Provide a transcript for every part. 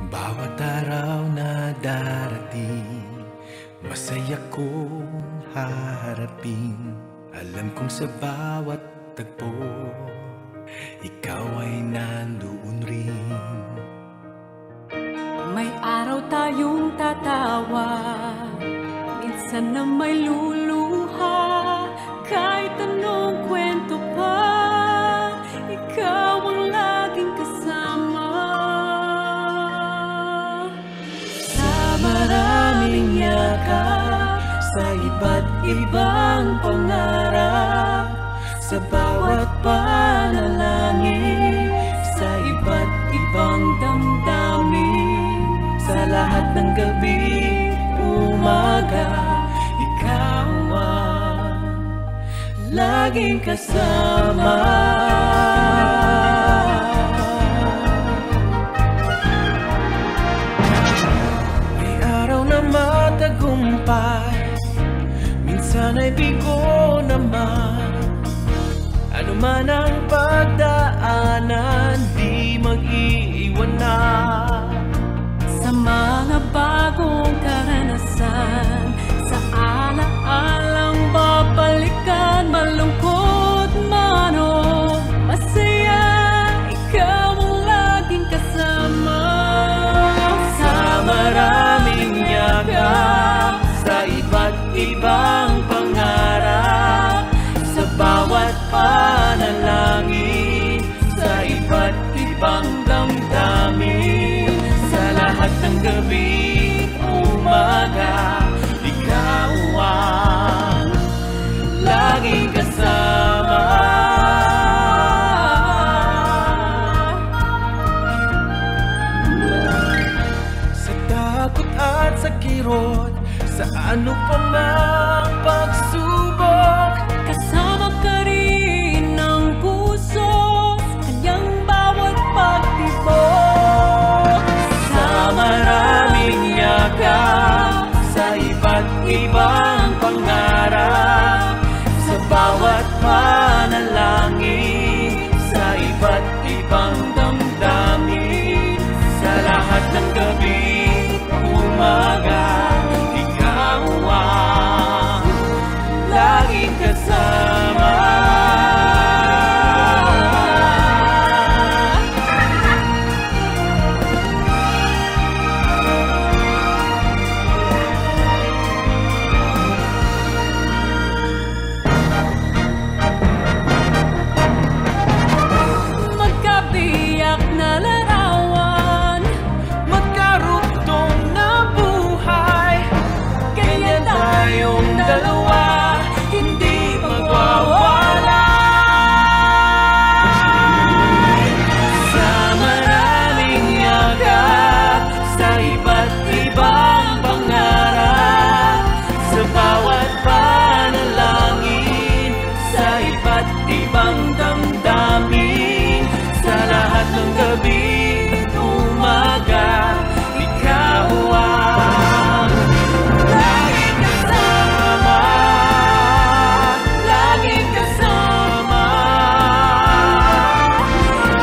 Bawat araw na darating, masaya kong haharapin. Alam kong sa bawat tagpo, ikaw ay nandoon rin. May araw tayong tatawa, minsan na may luluha. Kahit anong kwento pa, ikaw ang laging kasama. Sa maraming yakap, sa iba't ibang pangarap, sa bawat panalangin, sa iba't ibang damdamin, sa lahat ng gabi, umaga, ikaw ang laging kasama. May araw na matagumpay, minsan ay bigo naman. Ano man ang pagdaanan, di mag-iiwan na. Sa mga bagong karanasan, sa ala-alang babalikan, malungkot man o masaya, ikaw ang laging kasama. Sa maraming yakap, sa iba't ibang pangarap, sa bawat panalangin, sa iba't ibang damdamin, sa lahat ng gabi, umaga, ikaw ang laging kasama. Sa takot at sa kirot, sa ano pa mang pagsubok, Kasama ka rin ng puso, sa kanyang bawat pagtibok. sa maraming yakap, sa iba't ibang pangarap, sa bawat panalangin, sa iba't ibang damdamin, sa lahat ng gabi, umaga, ikaw ang laging kasama. Magkabiyak na larawan, Magkarugtong na buhay, ganyan tayong dalawa, hindi magwawala. Sa maraming yakap, sa iba't ibang pangarap, sa bawat panalangin, sa iba't ibang damdamin, sa lahat ng gabi, umaga, ikaw ang laging kasama, laging kasama.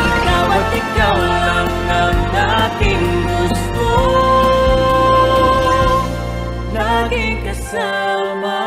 Ikaw at ikaw lang ang aking gusto, laging kasama.